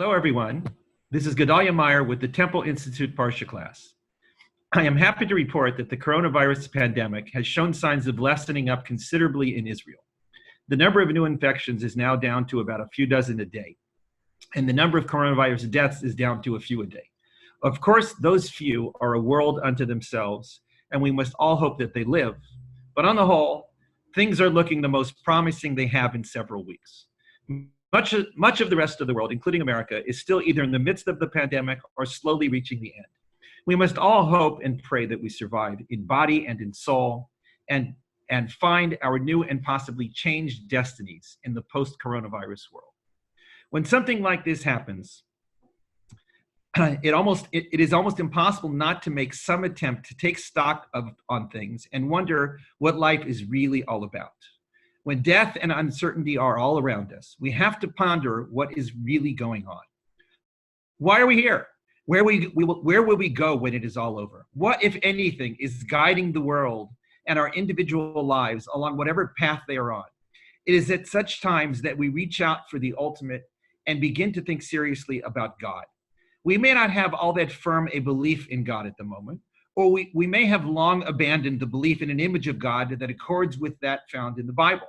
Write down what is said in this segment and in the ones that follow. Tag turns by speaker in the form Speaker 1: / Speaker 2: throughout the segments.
Speaker 1: Hello, everyone. This is Gedalia Meyer with the Temple Institute Parsha class. I am happy to report that the coronavirus pandemic has shown signs of lessening up considerably in Israel. The number of new infections is now down to about a few dozen a day, and the number of coronavirus deaths is down to a few a day. Of course, those few are a world unto themselves, and we must all hope that they live. But on the whole, things are looking the most promising they have in several weeks. Much of the rest of the world, including America, is still either in the midst of the pandemic or slowly reaching the end. We must all hope and pray that we survive in body and in soul and find our new and possibly changed destinies in the post-coronavirus world. When something like this happens, it is almost impossible not to make some attempt to take stock on things and wonder what life is really all about. When death and uncertainty are all around us, we have to ponder what is really going on. Why are we here? Where will we go when it is all over? What, if anything, is guiding the world and our individual lives along whatever path they are on? It is at such times that we reach out for the ultimate and begin to think seriously about God. We may not have all that firm a belief in God at the moment, or we may have long abandoned the belief in an image of God that accords with that found in the Bible.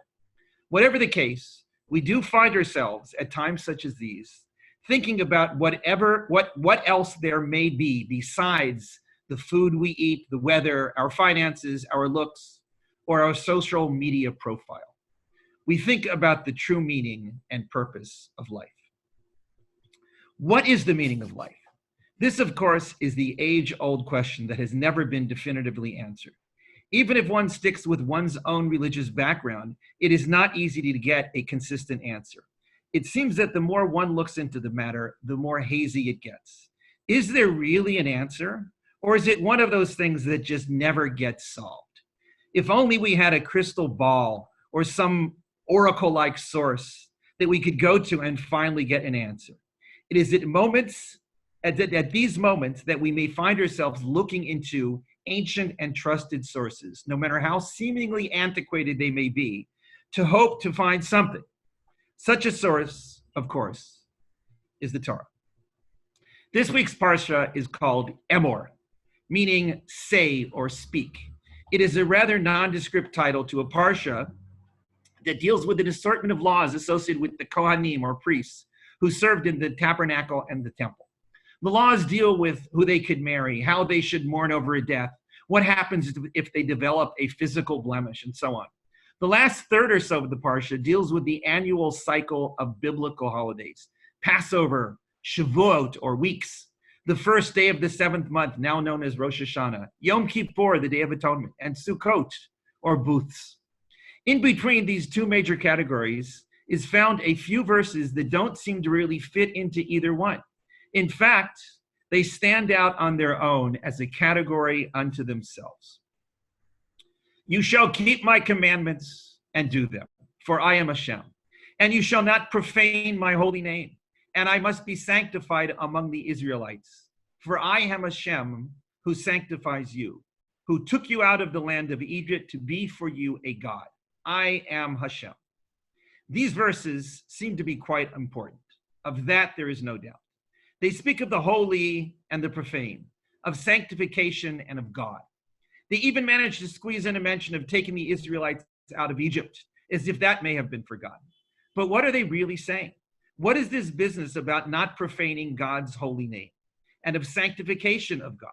Speaker 1: Whatever the case, we do find ourselves at times such as these, thinking about what else there may be besides the food we eat, the weather, our finances, our looks, or our social media profile. We think about the true meaning and purpose of life. What is the meaning of life? This, of course, is the age-old question that has never been definitively answered. Even if one sticks with one's own religious background, it is not easy to get a consistent answer. It seems that the more one looks into the matter, the more hazy it gets. Is there really an answer? Or is it one of those things that just never gets solved? If only we had a crystal ball or some oracle-like source that we could go to and finally get an answer. It is at these moments that we may find ourselves looking into ancient and trusted sources, no matter how seemingly antiquated they may be, to hope to find something. Such a source, of course, is the Torah. This week's Parsha is called Emor, meaning say or speak. It is a rather nondescript title to a Parsha that deals with an assortment of laws associated with the Kohanim or priests who served in the tabernacle and the temple. The laws deal with who they could marry, how they should mourn over a death, what happens if they develop a physical blemish, and so on. The last third or so of the Parsha deals with the annual cycle of biblical holidays, Passover, Shavuot, or weeks, the first day of the seventh month, now known as Rosh Hashanah, Yom Kippur, the Day of Atonement, and Sukkot, or booths. In between these two major categories is found a few verses that don't seem to really fit into either one. In fact, they stand out on their own as a category unto themselves. You shall keep my commandments and do them, for I am HaShem. And you shall not profane my holy name, and I must be sanctified among the Israelites. For I am HaShem who sanctifies you, who took you out of the land of Egypt to be for you a God. I am HaShem. These verses seem to be quite important. Of that, there is no doubt. They speak of the holy and the profane, of sanctification and of God. They even managed to squeeze in a mention of taking the Israelites out of Egypt, as if that may have been forgotten. But what are they really saying? What is this business about not profaning God's holy name and of sanctification of God?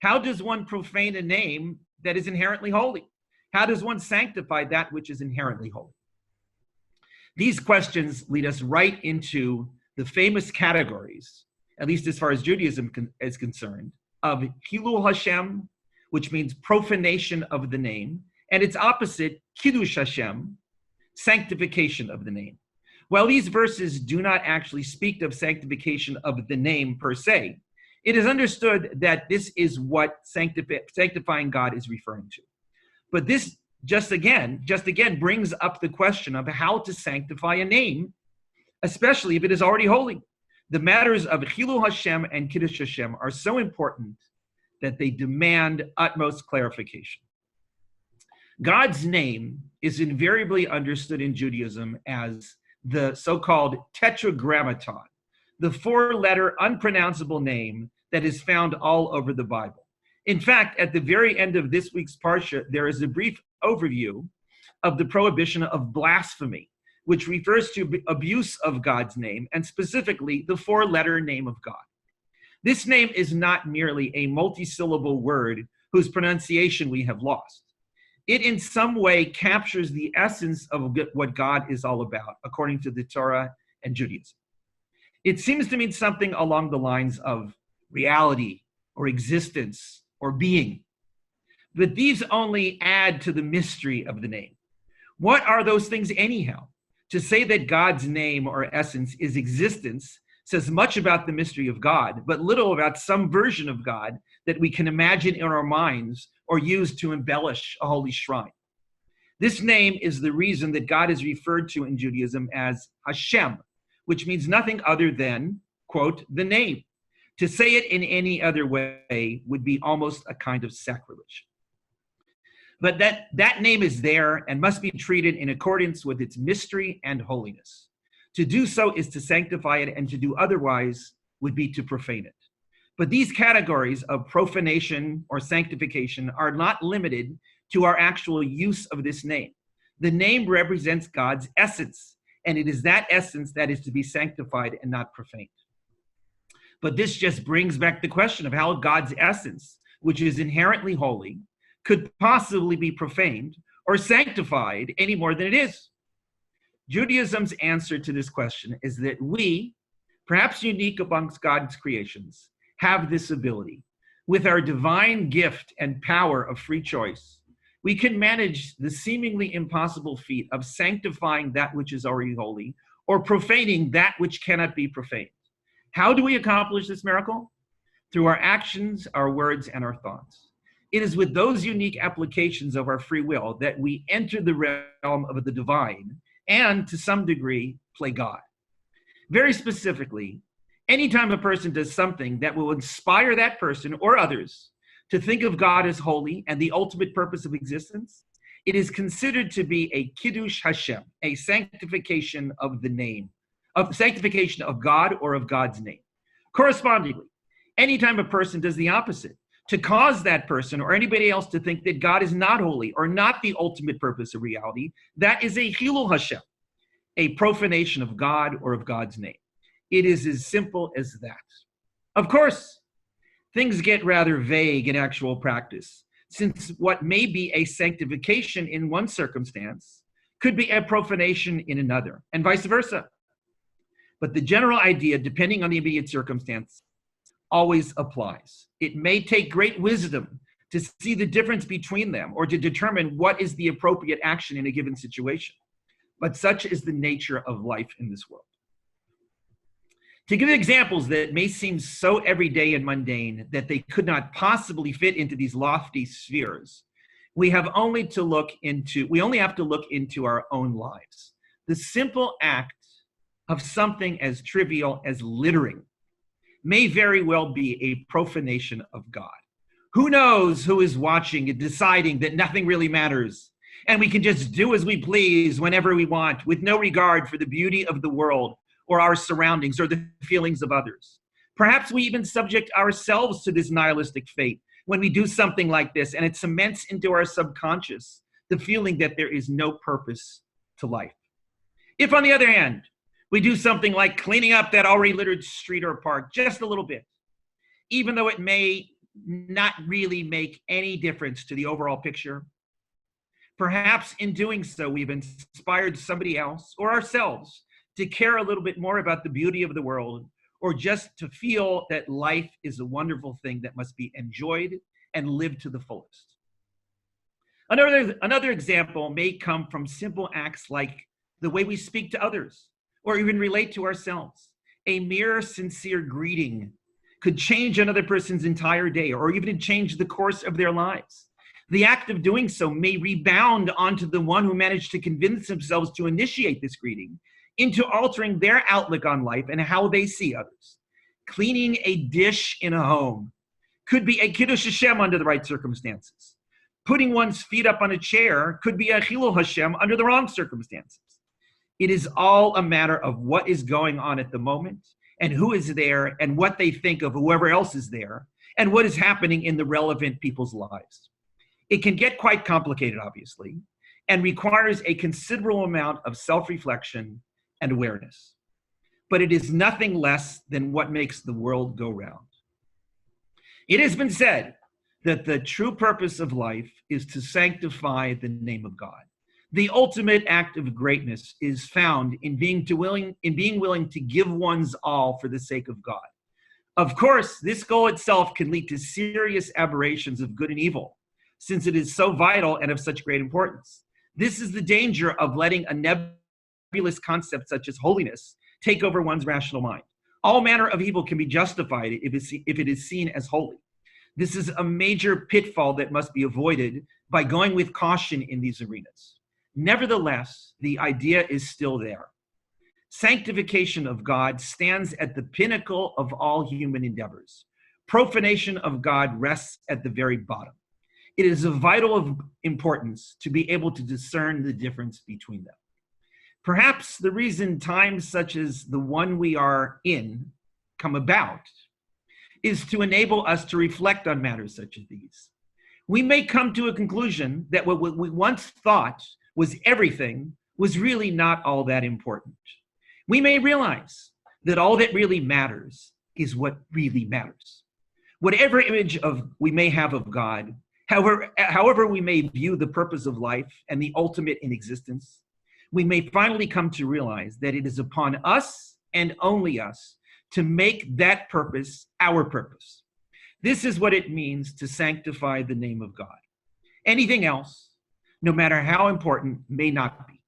Speaker 1: How does one profane a name that is inherently holy? How does one sanctify that which is inherently holy? These questions lead us right into the famous categories, at least as far as Judaism is concerned, of Hilul Hashem, which means profanation of the name, and its opposite, Kiddush Hashem, sanctification of the name. While these verses do not actually speak of sanctification of the name per se, it is understood that this is what sanctifying God is referring to. But this just again brings up the question of how to sanctify a name, especially if it is already holy. The matters of Chilul Hashem and Kiddush Hashem are so important that they demand utmost clarification. God's name is invariably understood in Judaism as the so-called tetragrammaton, the four-letter unpronounceable name that is found all over the Bible. In fact, at the very end of this week's Parsha, there is a brief overview of the prohibition of blasphemy, which refers to abuse of God's name, and specifically the four-letter name of God. This name is not merely a multi-syllable word whose pronunciation we have lost. It in some way captures the essence of what God is all about, according to the Torah and Judaism. It seems to mean something along the lines of reality or existence or being. But these only add to the mystery of the name. What are those things anyhow? To say that God's name or essence is existence says much about the mystery of God, but little about some version of God that we can imagine in our minds or use to embellish a holy shrine. This name is the reason that God is referred to in Judaism as HaShem, which means nothing other than, quote, the name. To say it in any other way would be almost a kind of sacrilege. But that name is there and must be treated in accordance with its mystery and holiness. To do so is to sanctify it, and to do otherwise would be to profane it. But these categories of profanation or sanctification are not limited to our actual use of this name. The name represents God's essence, and it is that essence that is to be sanctified and not profaned. But this just brings back the question of how God's essence, which is inherently holy, could possibly be profaned or sanctified any more than it is. Judaism's answer to this question is that we, perhaps unique amongst God's creations, have this ability. With our divine gift and power of free choice, we can manage the seemingly impossible feat of sanctifying that which is already holy or profaning that which cannot be profaned. How do we accomplish this miracle? Through our actions, our words, and our thoughts. It is with those unique applications of our free will that we enter the realm of the divine and, to some degree, play God. Very specifically, anytime a person does something that will inspire that person or others to think of God as holy and the ultimate purpose of existence, it is considered to be a kiddush Hashem, a sanctification of the name, of sanctification of God or of God's name. Correspondingly, anytime a person does the opposite, to cause that person or anybody else to think that God is not holy or not the ultimate purpose of reality, that is a chilul Hashem, a profanation of God or of God's name. It is as simple as that. Of course, things get rather vague in actual practice, since what may be a sanctification in one circumstance could be a profanation in another, and vice versa. But the general idea, depending on the immediate circumstance, always applies. It may take great wisdom to see the difference between them or to determine what is the appropriate action in a given situation. But such is the nature of life in this world. To give examples that may seem so everyday and mundane that they could not possibly fit into these lofty spheres, we only have to look into our own lives. The simple act of something as trivial as littering may very well be a profanation of God. Who knows who is watching and deciding that nothing really matters, and we can just do as we please whenever we want, with no regard for the beauty of the world or our surroundings or the feelings of others. Perhaps we even subject ourselves to this nihilistic fate when we do something like this, and it cements into our subconscious the feeling that there is no purpose to life. If, on the other hand, we do something like cleaning up that already littered street or park just a little bit, even though it may not really make any difference to the overall picture, perhaps in doing so, we've inspired somebody else or ourselves to care a little bit more about the beauty of the world, or just to feel that life is a wonderful thing that must be enjoyed and lived to the fullest. Another example may come from simple acts like the way we speak to others, or even relate to ourselves. A mere sincere greeting could change another person's entire day, or even change the course of their lives. The act of doing so may rebound onto the one who managed to convince themselves to initiate this greeting into altering their outlook on life and how they see others. Cleaning a dish in a home could be a kiddush Hashem under the right circumstances. Putting one's feet up on a chair could be a chilul Hashem under the wrong circumstances. It is all a matter of what is going on at the moment and who is there and what they think of whoever else is there and what is happening in the relevant people's lives. It can get quite complicated, obviously, and requires a considerable amount of self-reflection and awareness. But it is nothing less than what makes the world go round. It has been said that the true purpose of life is to sanctify the name of God. The ultimate act of greatness is found in being willing to give one's all for the sake of God. Of course, this goal itself can lead to serious aberrations of good and evil, since it is so vital and of such great importance. This is the danger of letting a nebulous concept such as holiness take over one's rational mind. All manner of evil can be justified if it is seen as holy. This is a major pitfall that must be avoided by going with caution in these arenas. Nevertheless, the idea is still there. Sanctification of God stands at the pinnacle of all human endeavors. Profanation of God rests at the very bottom. It is of vital importance to be able to discern the difference between them. Perhaps the reason times such as the one we are in come about is to enable us to reflect on matters such as these. We may come to a conclusion that what we once thought was everything was really not all that important. We may realize that all that really matters is what really matters. Whatever image we may have of God, however we may view the purpose of life and the ultimate in existence, we may finally come to realize that it is upon us and only us to make that purpose our purpose. This is what it means to sanctify the name of God. Anything else, no matter how important, may not be.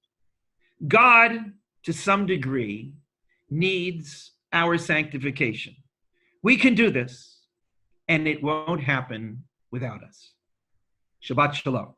Speaker 1: God, to some degree, needs our sanctification. We can do this, and it won't happen without us. Shabbat Shalom.